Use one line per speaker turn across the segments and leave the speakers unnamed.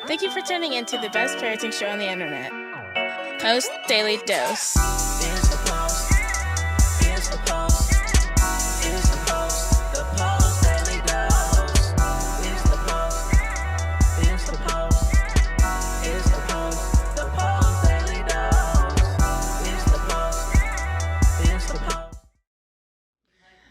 Thank you for tuning in to the best parenting show on the internet, Post Daily Dose.
It's the Post. It's the Post. It's the Post. The Post Daily Dose. It's the Post. It's the Post. It's the Post. The Post Daily Dose. It's the Post. It's the Post.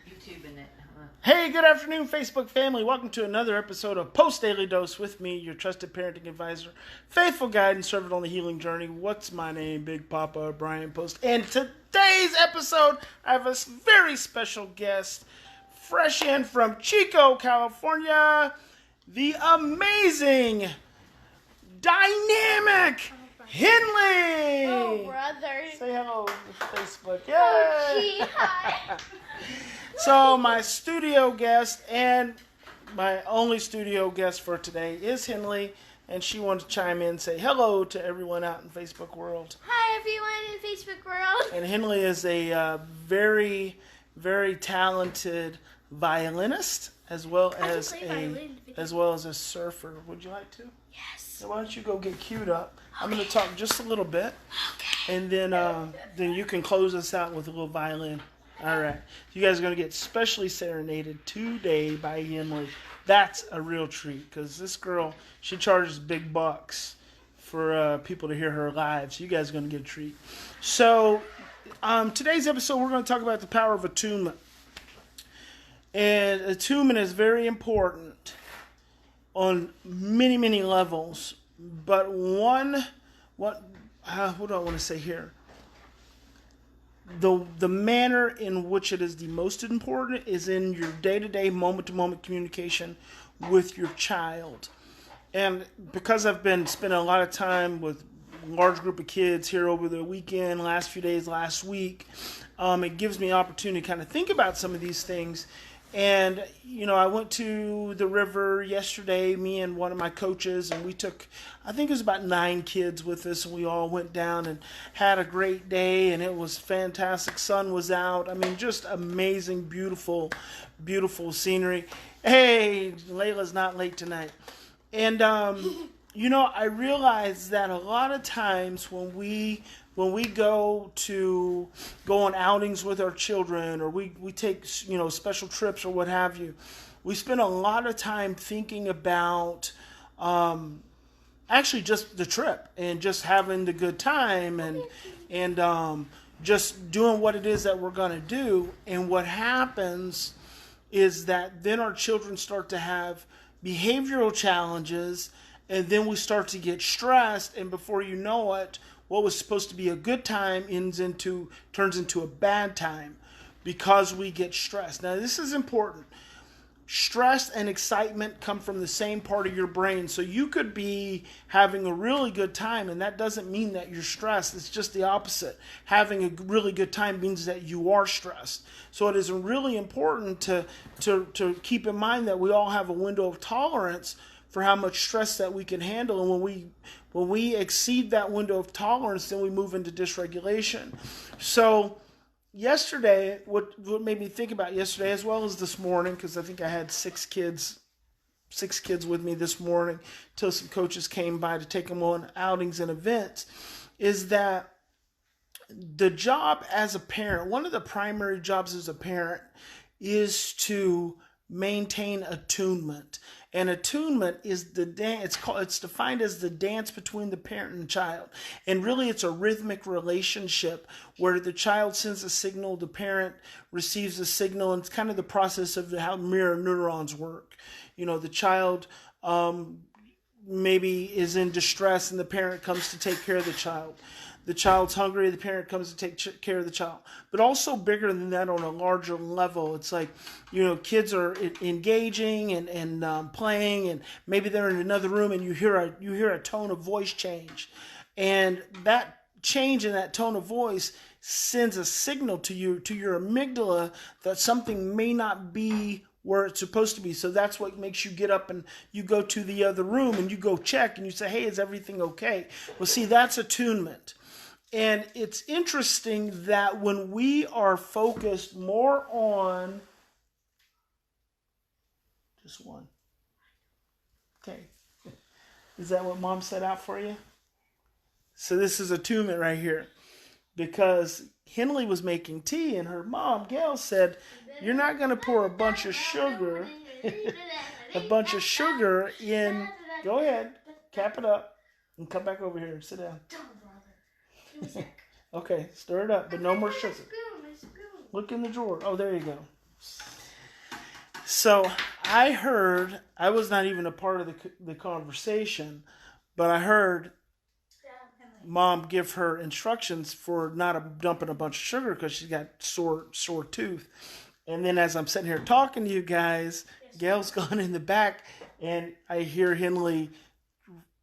YouTubing it, huh?
Hey, good afternoon, Facebook family. Welcome to another episode of Post Daily Dose with me, your trusted parenting advisor, faithful guide, and servant on the healing journey. What's my name? Big Papa Brian+Post. And today's episode, I have a very special guest, fresh in from Chico, California, the amazing, dynamic Henley.
Oh, brother.
Say hello to Facebook. Yay!
Oh, gee, hi.
So my studio guest and my only studio guest for today is Henley, and she wanted to chime in and say hello to everyone out in Facebook world.
Hi, everyone in Facebook world.
And Henley is a very, very talented violinist as well as a surfer. Would you like to?
Yes.
So why don't you go get queued up? I'm going to talk just a little bit, and then you can close us out with a little violin. All right. You guys are going to get specially serenaded today by Henley. That's a real treat because this girl, she charges big bucks for people to hear her live. So you guys are going to get a treat. So today's episode, we're going to talk about the power of attunement. And attunement is very important on many, many levels. But what do I want to say here? The manner in which it is the most important is in your day-to-day, moment-to-moment communication with your child. And because I've been spending a lot of time with a large group of kids here over the weekend, last few days, last week, it gives me an opportunity to kind of think about some of these things. And, I went to the river yesterday, me and one of my coaches, and we took, I think it was about 9 kids with us, and we all went down and had a great day, and it was fantastic. Sun was out. I mean, just amazing, beautiful, beautiful scenery. Hey, Layla's not late tonight. And, I realized that a lot of times when we go on outings with our children, or we take special trips or what have you, we spend a lot of time thinking about actually just the trip and just having the good time and just doing what it is that we're going to do. And what happens is that then our children start to have behavioral challenges, and then we start to get stressed, and before you know it, what was supposed to be a good time turns into a bad time because we get stressed. Now, this is important. Stress and excitement come from the same part of your brain. So you could be having a really good time, and that doesn't mean that you're stressed. It's just the opposite. Having a really good time means that you are stressed. So it is really important to keep in mind that we all have a window of tolerance for how much stress that we can handle. And when we exceed that window of tolerance, then we move into dysregulation. So yesterday, what made me think about yesterday as well as this morning, because I think I had 6 kids with me this morning till some coaches came by to take them on outings and events, is that the job as a parent, one of the primary jobs as a parent is to maintain attunement. And attunement is the dance. It's defined as the dance between the parent and child. And really, it's a rhythmic relationship where the child sends a signal, the parent receives a signal, and it's kind of the process of how mirror neurons work. The child maybe is in distress, and the parent comes to take care of the child. The child's hungry, the parent comes to take care of the child. But also bigger than that, on a larger level, it's like, kids are engaging and playing, and maybe they're in another room, and you hear a tone of voice change. And that change in that tone of voice sends a signal to your amygdala that something may not be where it's supposed to be. So that's what makes you get up and you go to the other room and you go check and you say, hey, is everything okay? Well, see, that's attunement. And it's interesting that when we are focused more on just one. Okay. Is that what Mom set out for you? So this is attunement right here. Because Henley was making tea and her mom, Gail, said, you're not going to pour a bunch of sugar, in. Go ahead, cap it up, and come back over here and sit down. Okay, stir it up, but no more sugar. Look in the drawer. Oh, there you go. So I was not even a part of the conversation, but I heard Mom give her instructions for not dumping a bunch of sugar because she's got sore tooth. And then as I'm sitting here talking to you guys, Gail's gone in the back, and I hear Henley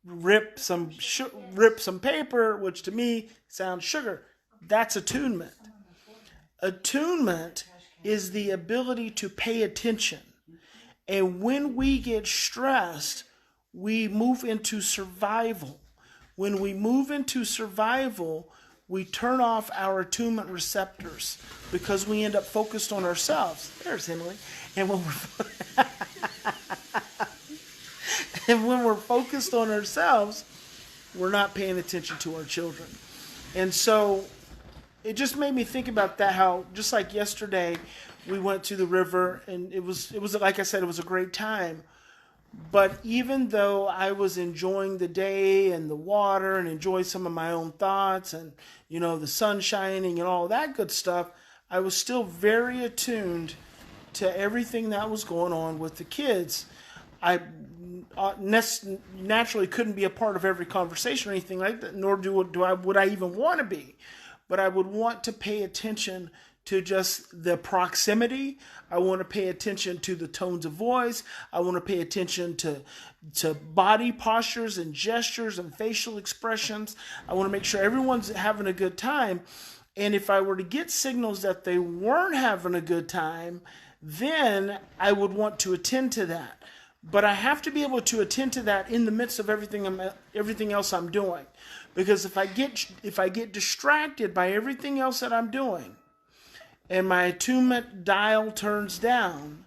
rip some paper, which to me sounds sugar. That's attunement. Attunement is the ability to pay attention. And when we get stressed, we move into survival. When we move into survival, we turn off our attunement receptors because we end up focused on ourselves. There's Henley. And when we're focused on ourselves, we're not paying attention to our children. And so it just made me think about that, how just like yesterday we went to the river, and it was like I said, it was a great time. But even though I was enjoying the day and the water and enjoying some of my own thoughts and, the sun shining and all that good stuff, I was still very attuned to everything that was going on with the kids. I naturally couldn't be a part of every conversation or anything like that, nor would I even want to be. But I would want to pay attention to just the proximity. I want to pay attention to the tones of voice. I want to pay attention to body postures and gestures and facial expressions. I want to make sure everyone's having a good time. And if I were to get signals that they weren't having a good time, then I would want to attend to that. But I have to be able to attend to that in the midst of everything else I'm doing. Because if I get distracted by everything else that I'm doing, and my attunement dial turns down,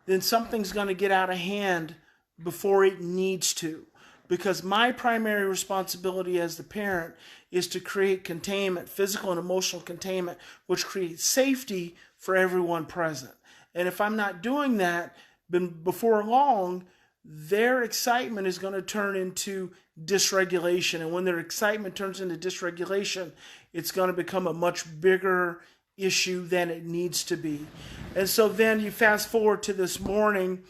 then something's going to get out of hand before it needs to. Because my primary responsibility as the parent is to create containment, physical and emotional containment, which creates safety for everyone present. And if I'm not doing that, then before long, their excitement is going to turn into dysregulation. And when their excitement turns into dysregulation, it's going to become a much bigger issue than it needs to be. And so then you fast forward to this morning,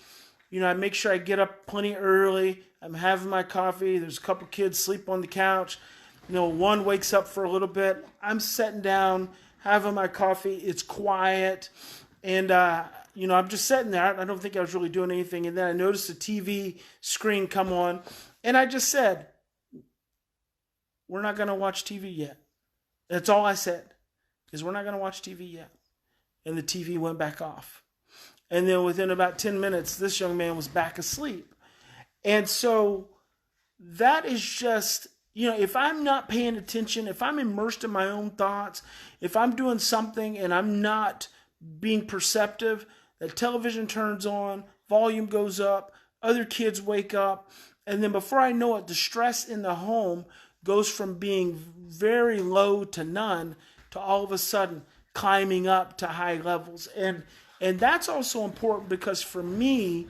I make sure I get up plenty early. I'm having my coffee. There's a couple kids sleep on the couch. One wakes up for a little bit. I'm sitting down, having my coffee. It's quiet. And, I'm just sitting there. I don't think I was really doing anything. And then I noticed the TV screen come on. And I just said, we're not going to watch TV yet. That's all I said. Is we're not going to watch TV yet. And the TV went back off. And then within about 10 minutes, this young man was back asleep. And so that is just, if I'm not paying attention, if I'm immersed in my own thoughts, if I'm doing something and I'm not being perceptive, the television turns on, volume goes up, other kids wake up, and then before I know it, the stress in the home goes from being very low to none to all of a sudden climbing up to high levels. And that's also important because for me,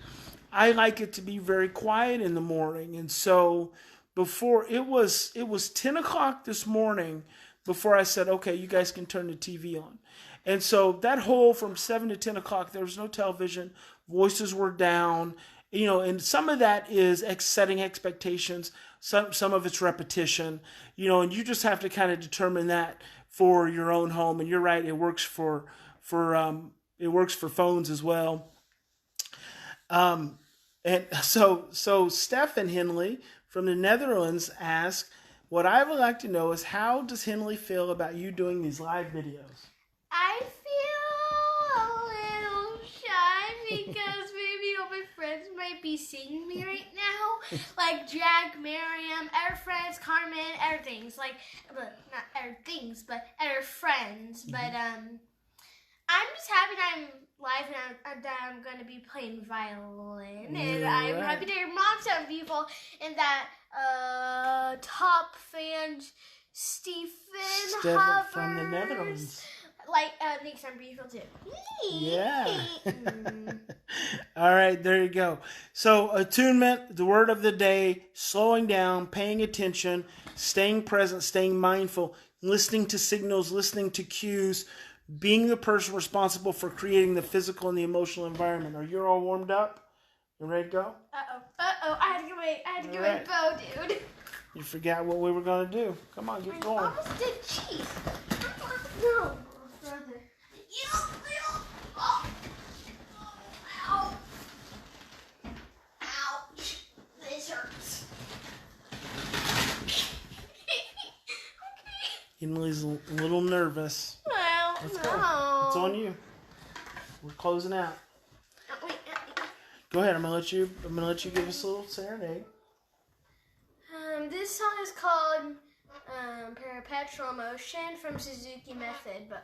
I like it to be very quiet in the morning. And so before it was 10 o'clock this morning before I said, okay, you guys can turn the TV on. And so that whole from 7 to 10 o'clock, there was no television, voices were down, and some of that is setting expectations. Some of it's repetition, and you just have to kind of determine that for your own home. And you're right, it works for phones as well. And so Steph and Henley from the Netherlands ask, what I would like to know is, how does Henley feel about you doing these live videos?
I feel a little shy because maybe all my friends might be seeing me right now. Like Jack, Miriam, our friends, Carmen, our things. Not our things, but our friends. But I'm just happy that I'm live and that I'm going to be playing violin. And I'm happy to hear Mom sound beautiful and that top fan Stephen Hubbard
from the Netherlands.
Thinks I'm beautiful too.
Yeah. All right, there you go. So attunement, the word of the day, slowing down, paying attention, staying present, staying mindful, listening to signals, listening to cues, being the person responsible for creating the physical and the emotional environment. Are you all warmed up? You ready to go?
Uh-oh. I had to get my bow, dude.
You forgot what we were going to do. Come on, get going.
I almost did cheese. No, brother. Ow. Ouch. This hurts.
Emily's a little nervous.
Well,
Let's
no.
go. It's on you. We're closing out. Go ahead. I'm gonna let you give us a little serenade.
This song is called Perpetual Motion from Suzuki Method book.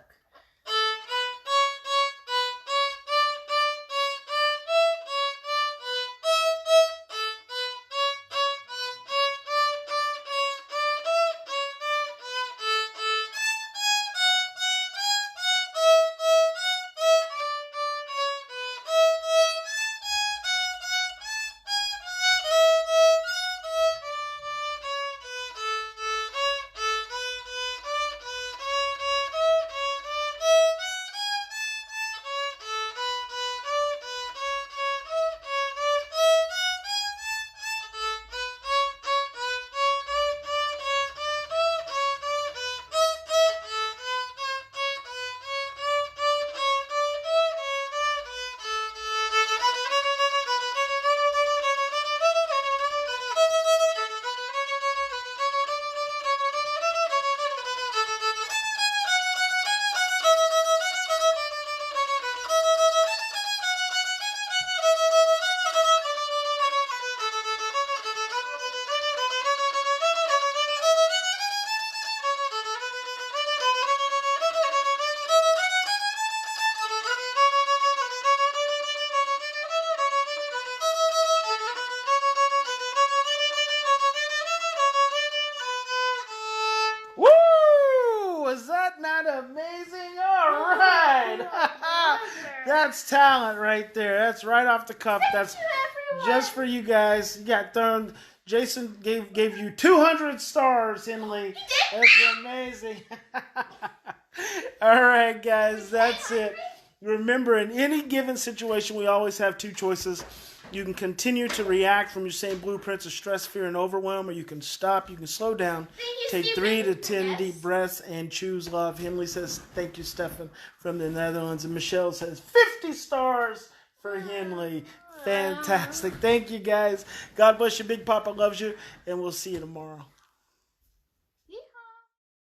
Amazing. All right. That's talent right there. That's right off the cuff. That's just for you guys. You got thrown. Jason gave you 200 stars, Henley. That's amazing. All right, guys. That's it. Remember, in any given situation, we always have two choices. You can continue to react from your same blueprints of stress, fear, and overwhelm, or you can stop. You can slow down, take 3 to 10 deep breaths, and choose love. Henley says, thank you, Stefan, from the Netherlands. And Michelle says, 50 stars for Henley. Fantastic. Thank you, guys. God bless you. Big Papa loves you, and we'll see you tomorrow.